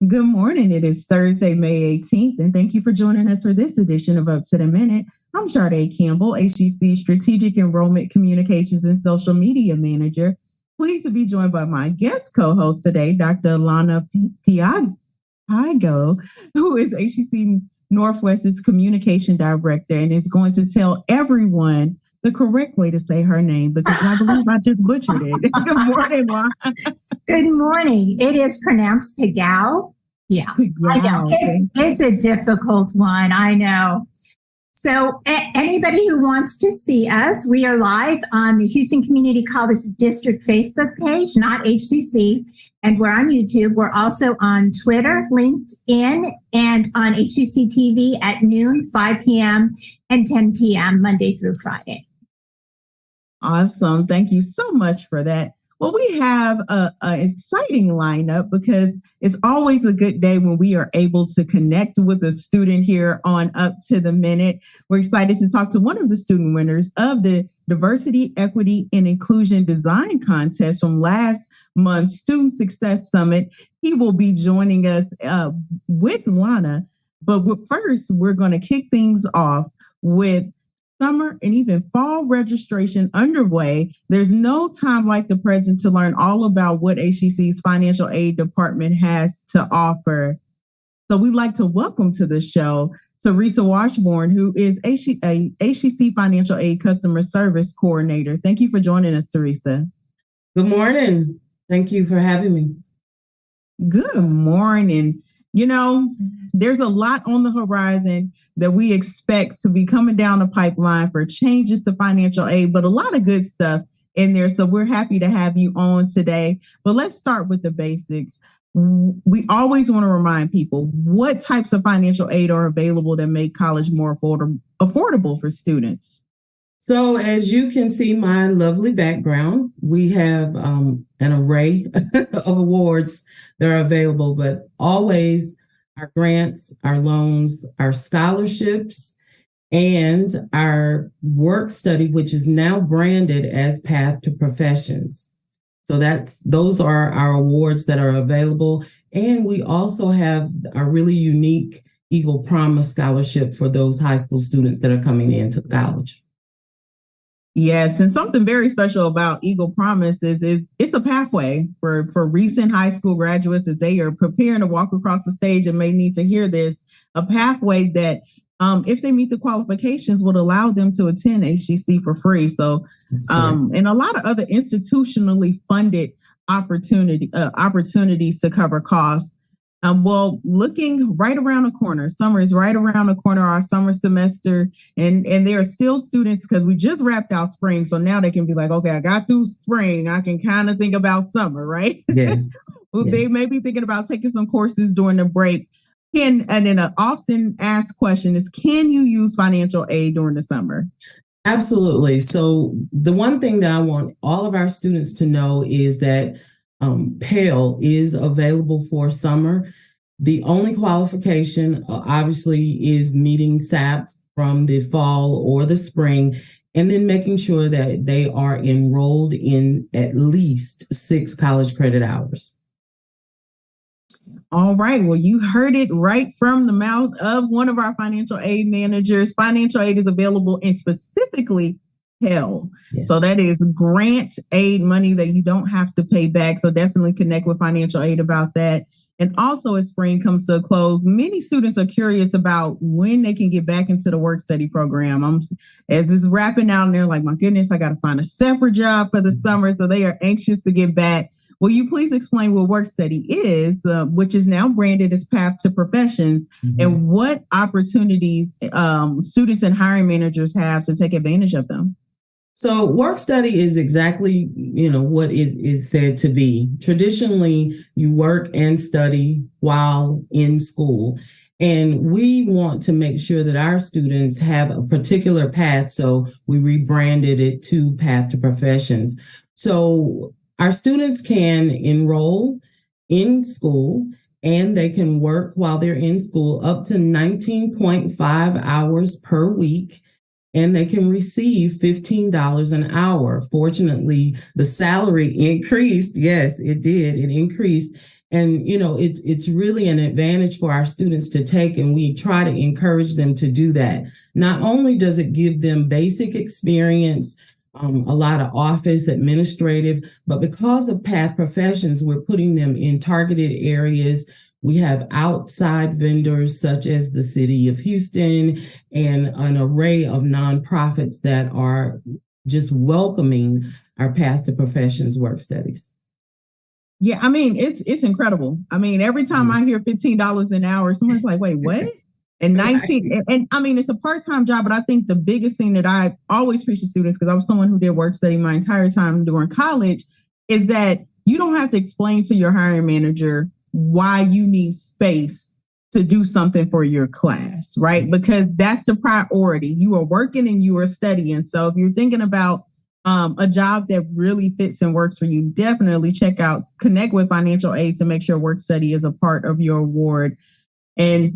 Good morning. It is Thursday, May 18th, and thank you for joining us for this edition of Up to the Minute. I'm Sade Campbell, HCC Strategic Enrollment Communications and Social Media Manager. Pleased to be joined by my guest co-host today, Dr. Alana Piago, who is HCC Northwest's Communication Director and is going to tell everyone the correct way to say her name because I believe I just butchered it. Good morning, Lana. Good morning. It is pronounced Pagao. Yeah, I know. It's a difficult one. I know. So anybody who wants to see us, we are live on the Houston Community College District Facebook page, not HCC, and we're on YouTube. We're also on Twitter, LinkedIn, and on HCCTV at noon, 5 p.m., and 10 p.m., Monday through Friday. Awesome. Thank you so much for that. Well, we have an exciting lineup because it's always a good day when we are able to connect with a student here on Up to the Minute. We're excited to talk to one of the student winners of the Diversity, Equity, and Inclusion Design Contest from last month's Student Success Summit. He will be joining us with Lana. But first, we're going to kick things off with summer and even fall registration underway. There's no time like the present to learn all about what HCC's financial aid department has to offer. So we'd like to welcome to the show Teresa Washburn, who is a HCC Financial Aid Customer Service Coordinator. Thank you for joining us, Teresa. Good morning. Thank you for having me. Good morning. You know, there's a lot on the horizon that we expect to be coming down the pipeline for changes to financial aid, but a lot of good stuff in there. So we're happy to have you on today. But let's start with the basics. We always want to remind people what types of financial aid are available that make college more affordable for students. So as you can see, my lovely background, we have an array of awards that are available, but always our grants, our loans, our scholarships, and our work study, which is now branded as Path to Professions. So those are our awards that are available. And we also have a really unique Eagle Promise Scholarship for those high school students that are coming into college. Yes, and something very special about Eagle Promise is it's a pathway for recent high school graduates as they are preparing to walk across the stage and may need to hear this, a pathway that if they meet the qualifications would allow them to attend HCC for free. So and a lot of other institutionally funded opportunities to cover costs. Well, looking right around the corner, summer is right around the corner, our summer semester, and there are still students because we just wrapped out spring. So now they can be like, okay, I got through spring. I can kind of think about summer, right? Yes. Well, yes. They may be thinking about taking some courses during the break. And then an often asked question is, can you use financial aid during the summer? Absolutely. So the one thing that I want all of our students to know is that Pell is available for summer. The only qualification obviously is meeting SAP from the fall or the spring, and then making sure that they are enrolled in at least 6 college credit hours. All right. Well, you heard it right from the mouth of one of our financial aid managers. Financial aid is available in specifically Pell. Yes. So that is grant aid money that you don't have to pay back. So definitely connect with financial aid about that. And also as spring comes to a close, many students are curious about when they can get back into the work study program. As it's wrapping out and they're like, my goodness, I got to find a separate job for the summer. So they are anxious to get back. Will you please explain what work study is, which is now branded as Path to Professions, and what opportunities students and hiring managers have to take advantage of them? So work study is exactly, what it is said to be. Traditionally, you work and study while in school. And we want to make sure that our students have a particular path. So we rebranded it to Path to Professions. So our students can enroll in school and they can work while they're in school up to 19.5 hours per week. And they can receive $15 an hour. Fortunately, the salary increased. Yes, it did. It increased. And, it's really an advantage for our students to take, and we try to encourage them to do that. Not only does it give them basic experience, a lot of office administrative, but because of path professions, we're putting them in targeted areas. We have outside vendors such as the City of Houston and an array of nonprofits that are just welcoming our Path to Professions work studies. Yeah, I mean, it's incredible. I mean, every time I hear $15 an hour, someone's like, wait, what? And 19, and I mean, it's a part-time job, but I think the biggest thing that I always preach to students, because I was someone who did work study my entire time during college, is that you don't have to explain to your hiring manager why you need space to do something for your class, right? Because that's the priority. You are working and you are studying. So if you're thinking about a job that really fits and works for you, definitely connect with financial aid to make sure work study is a part of your award. And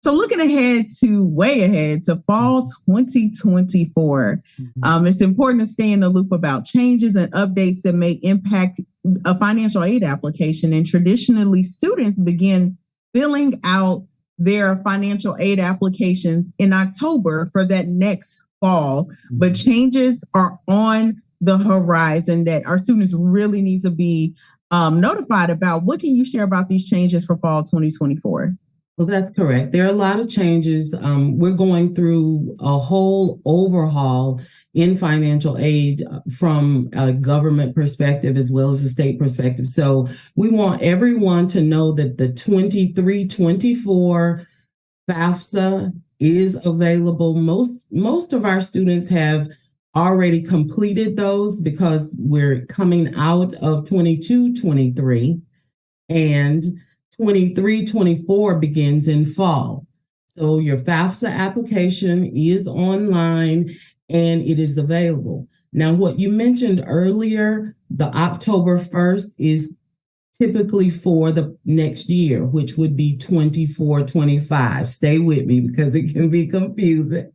so looking way ahead to fall 2024, it's important to stay in the loop about changes and updates that may impact a financial aid application. And traditionally, students begin filling out their financial aid applications in October for that next fall, but changes are on the horizon that our students really need to be notified about. What can you share about these changes for fall 2024? Well, that's correct. There are a lot of changes. We're going through a whole overhaul in financial aid from a government perspective as well as a state perspective. So we want everyone to know that the 23-24 FAFSA is available. Most of our students have already completed those because we're coming out of 22-23, and 23-24 begins in fall. So your FAFSA application is online and it is available. Now, what you mentioned earlier, the October 1st is typically for the next year, which would be 24-25. Stay with me because it can be confusing.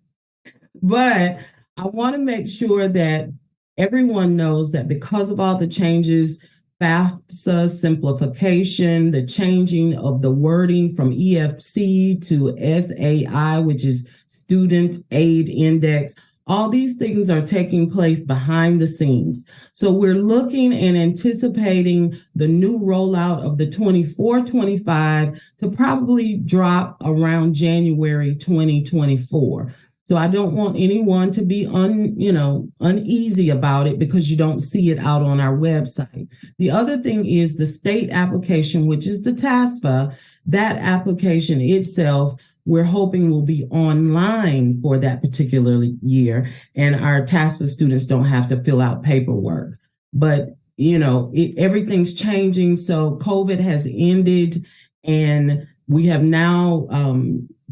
But I want to make sure that everyone knows that because of all the changes, FAFSA simplification, the changing of the wording from EFC to SAI, which is Student Aid Index, all these things are taking place behind the scenes. So we're looking and anticipating the new rollout of the 24-25 to probably drop around January 2024. So I don't want anyone to be uneasy about it because you don't see it out on our website. The other thing is the state application, which is the TASFA. That application itself, we're hoping will be online for that particular year, and our TASFA students don't have to fill out paperwork. But everything's changing. So COVID has ended, and we have now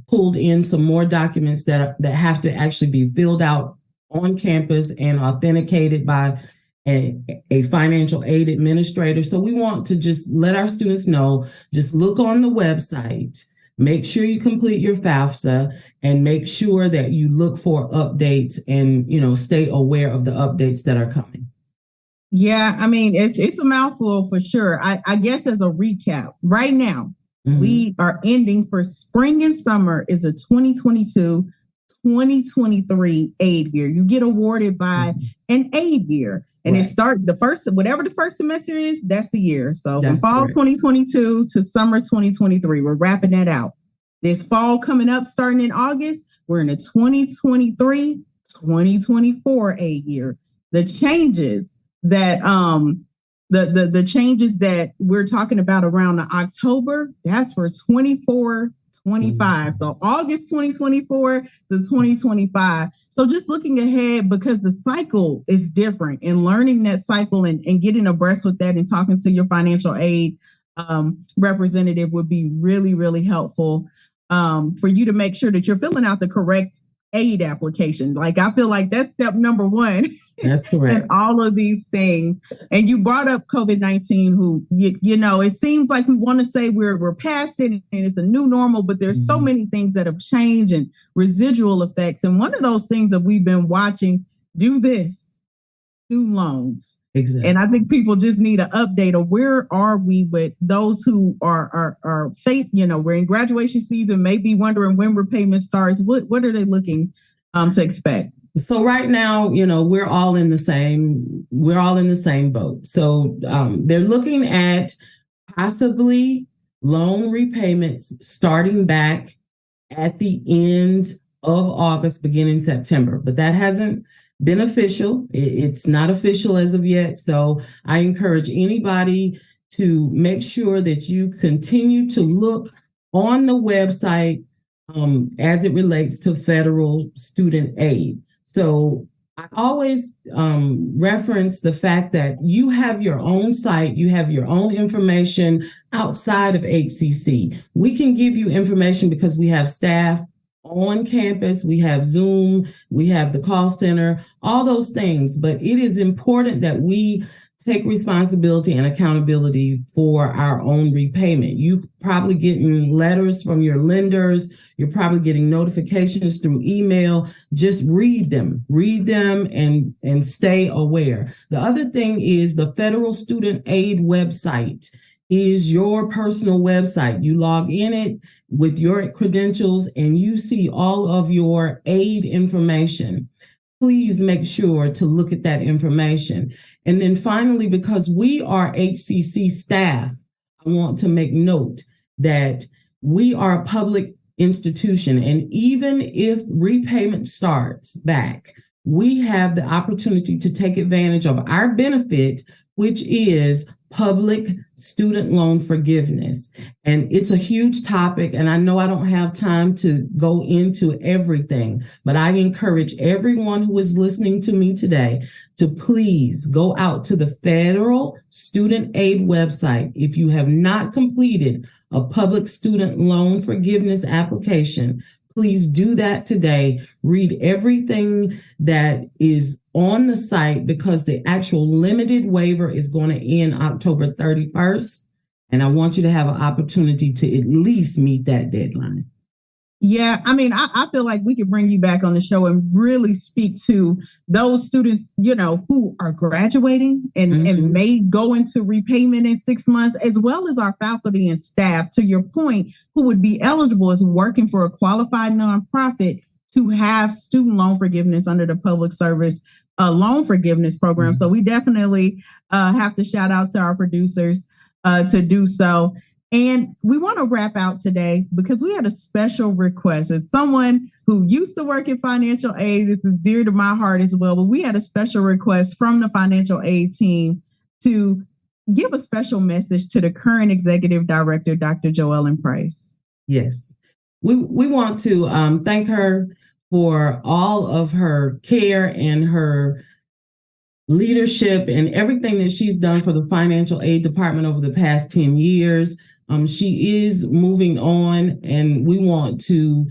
pulled in some more documents that have to actually be filled out on campus and authenticated by a financial aid administrator. So we want to just let our students know, just look on the website, make sure you complete your FAFSA, and make sure that you look for updates and, stay aware of the updates that are coming. Yeah, I mean, it's a mouthful for sure. I guess as a recap, right now, we are ending for spring and summer is a 2022-2023 aid year. You get awarded by an aid year, and it starts whatever the first semester is, that's the year. So from fall 2022 to summer 2023, we're wrapping that out. This fall coming up, starting in August, we're in a 2023-2024 aid year. The changes that the changes that we're talking about around the October, that's for 24-25. So August 2024 to 2025. So just looking ahead, because the cycle is different, and learning that cycle and getting abreast with that and talking to your financial aid representative would be really, really helpful for you to make sure that you're filling out the correct aid application. Like, I feel like that's step number one. That's correct. And all of these things. And you brought up COVID-19, who, it seems like we want to say we're past it and it's a new normal, but there's so many things that have changed and residual effects. And one of those things that we've been watching, student loans. Exactly. And I think people just need an update of where are we with those who are faith, we're in graduation season, maybe wondering when repayment starts. What are they looking to expect? So right now, we're all in the same boat. So they're looking at possibly loan repayments starting back at the end of August, beginning September, but that hasn't been official. It's not official as of yet. So I encourage anybody to make sure that you continue to look on the website as it relates to federal student aid. So I always reference the fact that you have your own site, you have your own information outside of HCC. We can give you information because we have staff on campus, we have Zoom, we have the call center, all those things. But it is important that we take responsibility and accountability for our own repayment. You probably getting letters from your lenders. You're probably getting notifications through email. Just read them and stay aware. The other thing is the Federal Student Aid website is your personal website. You log in it with your credentials and you see all of your aid information. Please make sure to look at that information. And then finally, because we are HCC staff, I want to make note that we are a public institution. And even if repayment starts back, we have the opportunity to take advantage of our benefit, which is public student loan forgiveness. And it's a huge topic. And I know I don't have time to go into everything, but I encourage everyone who is listening to me today to please go out to the Federal Student Aid website. If you have not completed a public student loan forgiveness application, please do that today. Read everything that is on the site because the actual limited waiver is going to end October 31st. And I want you to have an opportunity to at least meet that deadline. Yeah, I mean, I feel like we could bring you back on the show and really speak to those students, who are graduating and may go into repayment in 6 months, as well as our faculty and staff, to your point, who would be eligible as working for a qualified nonprofit to have student loan forgiveness under the public service loan forgiveness program. So we definitely have to shout out to our producers to do so. And we want to wrap out today because we had a special request. It's someone who used to work in financial aid. This is dear to my heart as well. But we had a special request from the financial aid team to give a special message to the current executive director, Dr. Joellen Price. Yes, we want to thank her for all of her care and her leadership and everything that she's done for the financial aid department over the past 10 years. She is moving on, and we want to,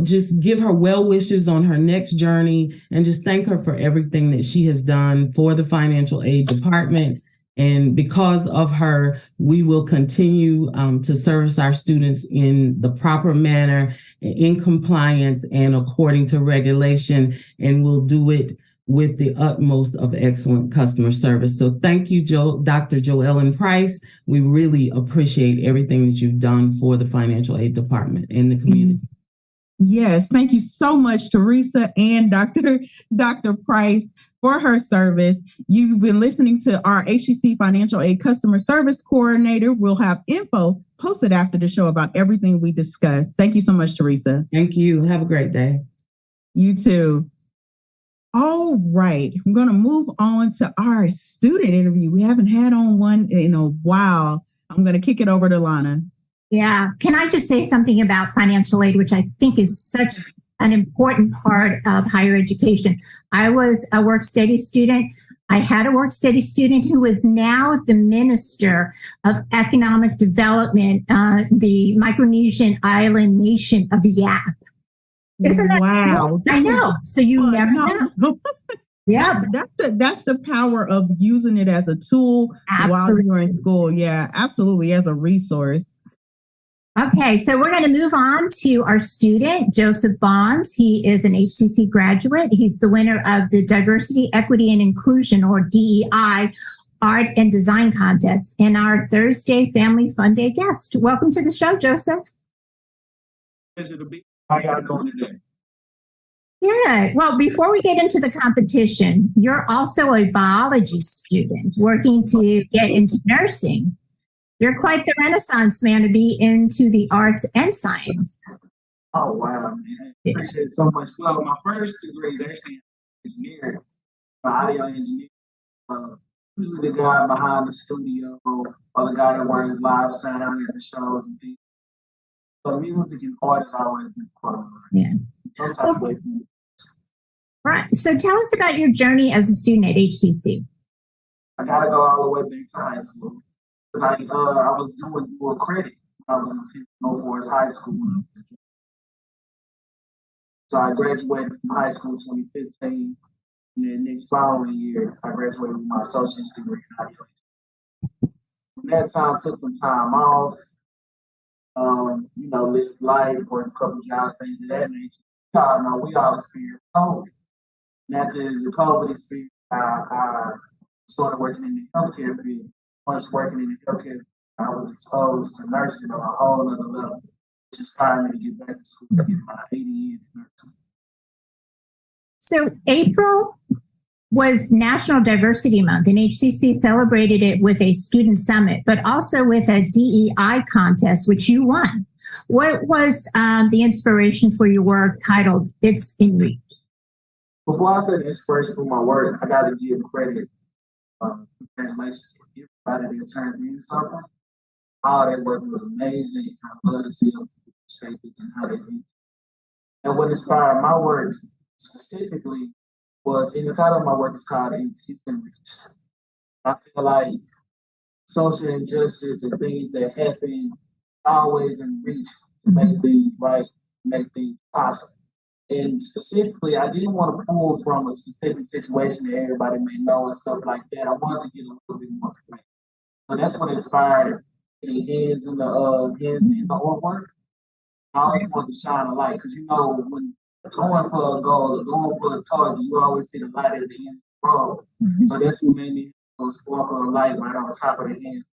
just give her well wishes on her next journey and just thank her for everything that she has done for the financial aid department. And because of her, we will continue to service our students in the proper manner, in compliance and according to regulation, and we'll do it with the utmost of excellent customer service. So thank you, Dr. Joellen Price. We really appreciate everything that you've done for the financial aid department and the community. Yes, thank you so much, Teresa and Dr. Price, for her service. You've been listening to our HCC Financial Aid Customer Service Coordinator. We'll have info posted after the show about everything we discussed. Thank you so much, Teresa. Thank you. Have a great day. You too. All right, I'm going to move on to our student interview. We haven't had on one in a while. I'm going to kick it over to Lana. Yeah. Can I just say something about financial aid, which I think is such an important part of higher education? I was a work study student. I had a work study student who is now the Minister of Economic Development, the Micronesian island nation of Yap. Isn't that wow? Cool? I know. So you never know. Yeah, that's the power of using it as a tool while you're in school. Yeah, absolutely, as a resource. Okay, so we're going to move on to our student, Joseph Vaughns. He is an HCC graduate. He's the winner of the Diversity, Equity, and Inclusion, or DEI Art and Design Contest, and our Thursday Family Fun Day guest. Welcome to the show, Joseph. Pleasure to be. How y'all doing today? Yeah, well, before we get into the competition, you're also a biology student working to get into nursing. You're quite the Renaissance man to be into the arts and science. Oh, wow, man. I appreciate it so much. Well, my first degree is actually engineering, audio engineering. Usually the guy behind the studio or the guy that works live sound at the shows and things. So music and art has always been part of it. Yeah. Some type of way for me. Right. So tell us about your journey as a student at HCC. I got to go all the way back to high school. I was doing dual credit when I was in Forest High School. So I graduated from high school in 2015. And then next following year, I graduated with my associate's degree in audio. From that time, took some time off, lived life, worked a couple jobs, things of that nature. We all experienced COVID. And after the COVID experience, I started working in the healthcare field. Once working in the healthcare, I was exposed to nursing on a whole other level, which inspired me to get back to school and get my 80 years in nursing. So April was National Diversity Month, and HCC celebrated it with a student summit, but also with a DEI contest, which you won. What was the inspiration for your work titled It's in Reach? Before I say the inspiration for my work, I got to give credit. Congratulations to everybody that turned in something. All that work was amazing. I love to see them statements and how they did. And what inspired my work specifically was, in the title of my work is called It's in Reach. I feel like social injustice and things that happen always in reach to make things right, make things possible. And specifically, I didn't want to pull from a specific situation that everybody may know and stuff like that. I wanted to get a little bit more clear. So that's what inspired the hands in the artwork. I always wanted to shine a light because when going for a goal or going for a target, you always see the light at the end of the road. Mm-hmm. So that's what made me sparkle a light right on top of the hands.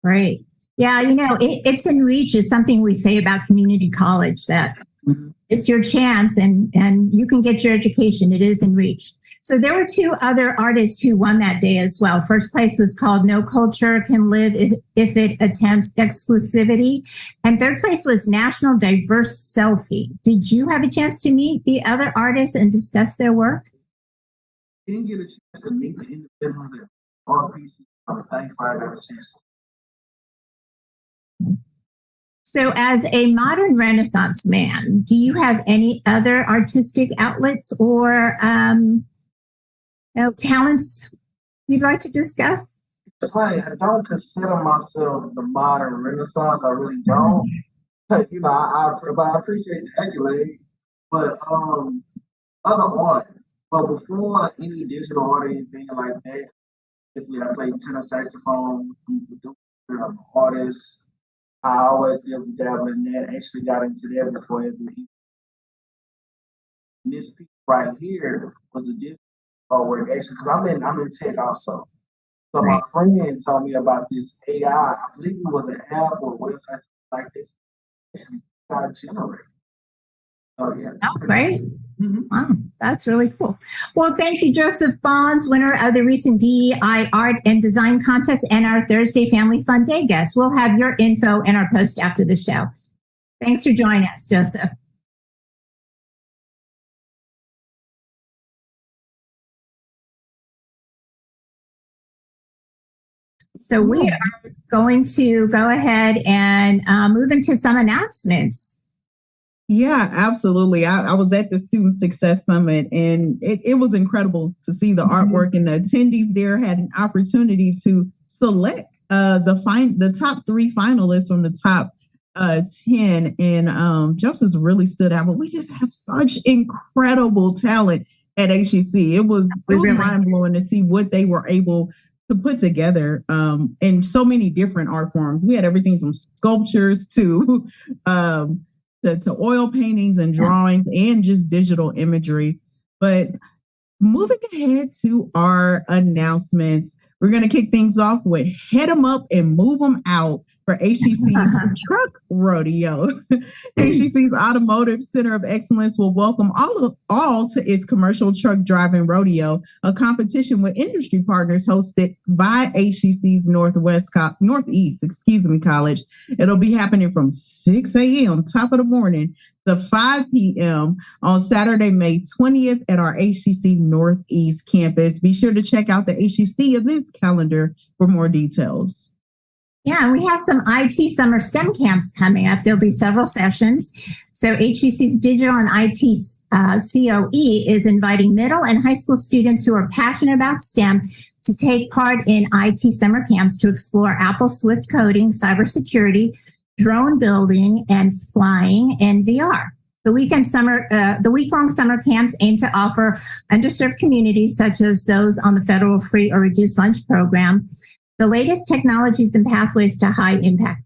Right. Yeah, it's in reach is something we say about community college, that it's your chance and you can get your education. It is in reach. So there were two other artists who won that day as well. First place was called No Culture Can Live If It Attempts Exclusivity. And third place was National Diverse Selfie. Did you have a chance to meet the other artists and discuss their work? I didn't get a chance to meet the individuals that art pieces. I'm thankful I got a chance. So as a modern Renaissance man, do you have any other artistic outlets or talents you'd like to discuss? It's funny, I don't consider myself the modern Renaissance. I really don't. But I appreciate the accolade. But other art. But before any digital art or anything like that, I played tenor saxophone, I'm an artist. I always dabble in that. Actually got into that before everything. And this piece right here was a digital artwork, actually, because I'm in tech also. So my friend told me about this AI. I believe it was an app or website like this. Actually, got generated. Oh yeah. Oh, great. Mm-hmm. Wow, that's really cool. Well, thank you, Joseph Vaughns, winner of the recent DEI Art and Design Contest and our Thursday Family Fun Day guest. We'll have your info in our post after the show. Thanks for joining us, Joseph. So we are going to go ahead and move into some announcements. Yeah, absolutely. I was at the Student Success Summit, and it was incredible to see the artwork, and the attendees there had an opportunity to select the top 3 finalists from the top 10. And Joseph's really stood out. But we just have such incredible talent at HCC. It was mind blowing to see what they were able to put together in so many different art forms. We had everything from sculptures to oil paintings and drawings and just digital imagery. But moving ahead to our announcements, we're going to kick things off with Head 'em Up and Move 'em Out for HCC's Truck Rodeo. HCC's Automotive Center of Excellence will welcome all to its commercial truck driving rodeo, a competition with industry partners hosted by HCC's Northeast College. It'll be happening from 6 a.m., top of the morning, to 5 p.m. on Saturday, May 20th at our HCC Northeast campus. Be sure to check out the HCC events calendar for more details. Yeah, we have some IT summer STEM camps coming up. There'll be several sessions. So HCC's Digital and IT COE is inviting middle and high school students who are passionate about STEM to take part in IT summer camps to explore Apple Swift coding, cybersecurity, drone building, and flying, and VR. The week-long summer camps aim to offer underserved communities, such as those on the federal free or reduced lunch program, the latest technologies and pathways to high-impact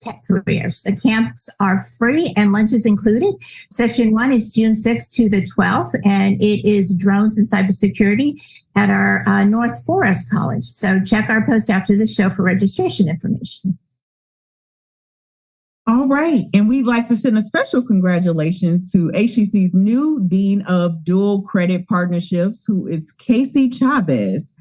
tech careers. The camps are free and lunch is included. Session 1 is June 6th to the 12th, and it is drones and cybersecurity at our North Forest College. So check our post after the show for registration information. All right. And we'd like to send a special congratulations to HCC's new Dean of Dual Credit Partnerships, who is Casey Chavez.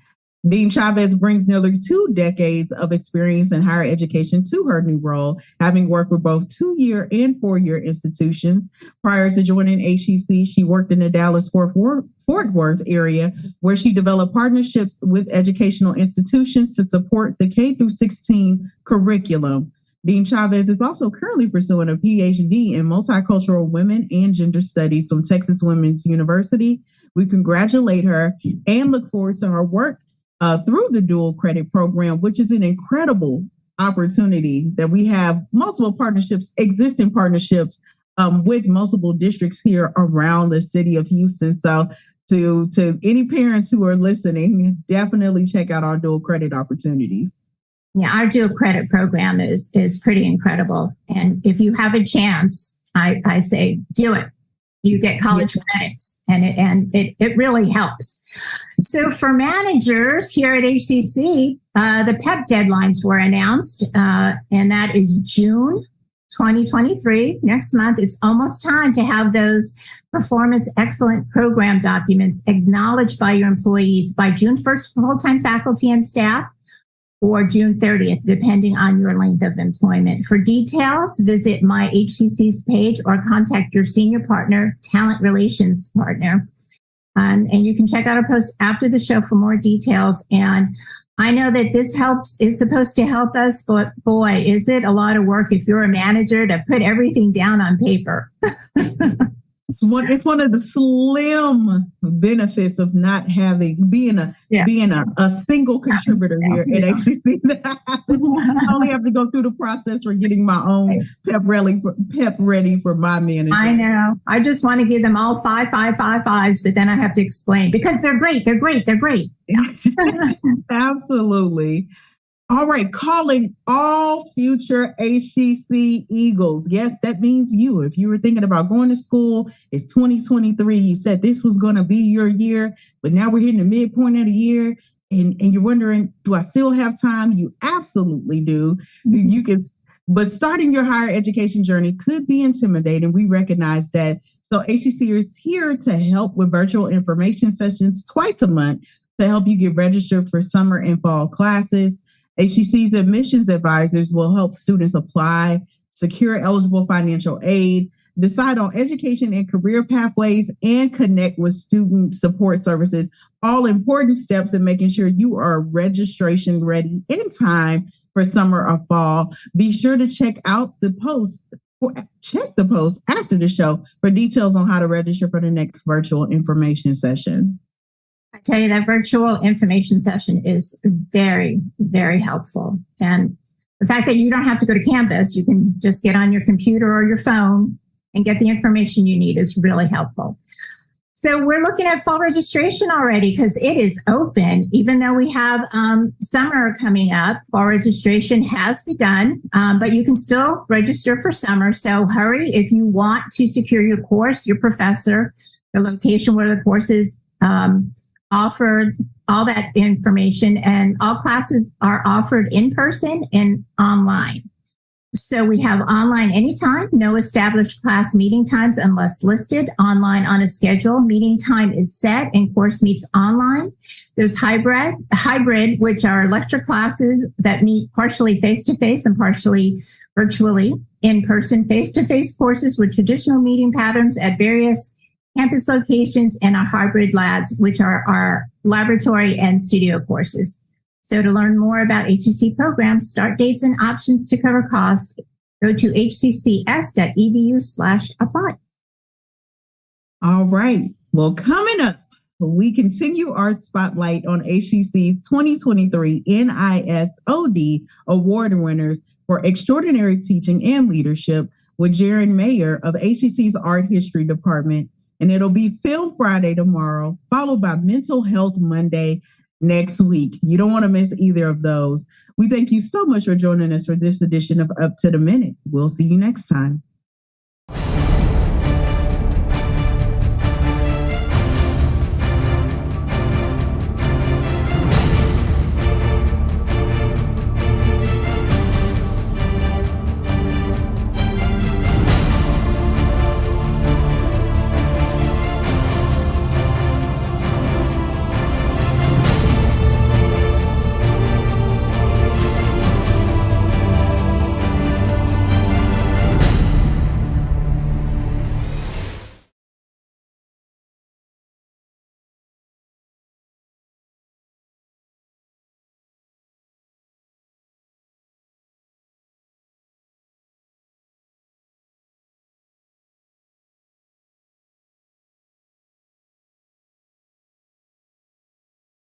Dean Chavez brings nearly 2 decades of experience in higher education to her new role, having worked with both 2-year and 4-year institutions. Prior to joining HCC, she worked in the Dallas-Fort Worth area, where she developed partnerships with educational institutions to support the K-16 curriculum. Dean Chavez is also currently pursuing a PhD in multicultural women and gender studies from Texas Women's University. We congratulate her and look forward to her work through the dual credit program, which is an incredible opportunity that we have multiple partnerships, existing partnerships with multiple districts here around the city of Houston. So to any parents who are listening, definitely check out our dual credit opportunities. Yeah, our dual credit program is pretty incredible. And if you have a chance, I say do it. You get college credits, and it really helps. So for managers here at HCC, the PEP deadlines were announced, and that is June 2023, next month. It's almost time to have those performance excellent program documents acknowledged by your employees by June 1st for full-time faculty and staff, or June 30th, depending on your length of employment. For details, visit my HCC's page or contact your senior partner, talent relations partner. And you can check out our post after the show for more details. And I know that this is supposed to help us, but boy, is it a lot of work if you're a manager to put everything down on paper. It's one of the slim benefits of not being a single contributor here at HCC. I only have to go through the process for getting my own PEP ready for my manager. I know. I just want to give them all 5, 5, 5, 5s, but then I have to explain because they're great. They're great. They're great. Yeah. Absolutely. All right, calling all future HCC Eagles. Yes, that means you. If you were thinking about going to school, it's 2023. You said this was going to be your year, but now we're hitting the midpoint of the year, and you're wondering, do I still have time? You absolutely do. You can, but starting your higher education journey could be intimidating. We recognize that. So HCC is here to help with virtual information sessions twice a month to help you get registered for summer and fall classes. HCC's admissions advisors will help students apply, secure eligible financial aid, decide on education and career pathways, and connect with student support services. All important steps in making sure you are registration ready in time for summer or fall. Be sure to check out the post. Check the post after the show for details on how to register for the next virtual information session. I tell you, that virtual information session is very, very helpful. And the fact that you don't have to go to campus, you can just get on your computer or your phone and get the information you need is really helpful. So we're looking at fall registration already because it is open. Even though we have summer coming up, fall registration has begun, but you can still register for summer. So hurry if you want to secure your course, your professor, the location where the course is offered, all that information. And all classes are offered in person and online. So we have online anytime, no established class meeting times unless listed, online on a schedule. Meeting time is set and course meets online. There's hybrid, which are lecture classes that meet partially face-to-face and partially virtually. In-person face-to-face courses with traditional meeting patterns at various campus locations, and our hybrid labs, which are our laboratory and studio courses. So to learn more about HCC programs, start dates, and options to cover costs, go to hccs.edu/apply. All right. Well, coming up, we continue our spotlight on HCC's 2023 NISOD Award winners for extraordinary teaching and leadership with Jaron Mayer of HCC's Art History Department. And it'll be Film Friday tomorrow, followed by Mental Health Monday next week. You don't want to miss either of those. We thank you so much for joining us for this edition of Up to the Minute. We'll see you next time.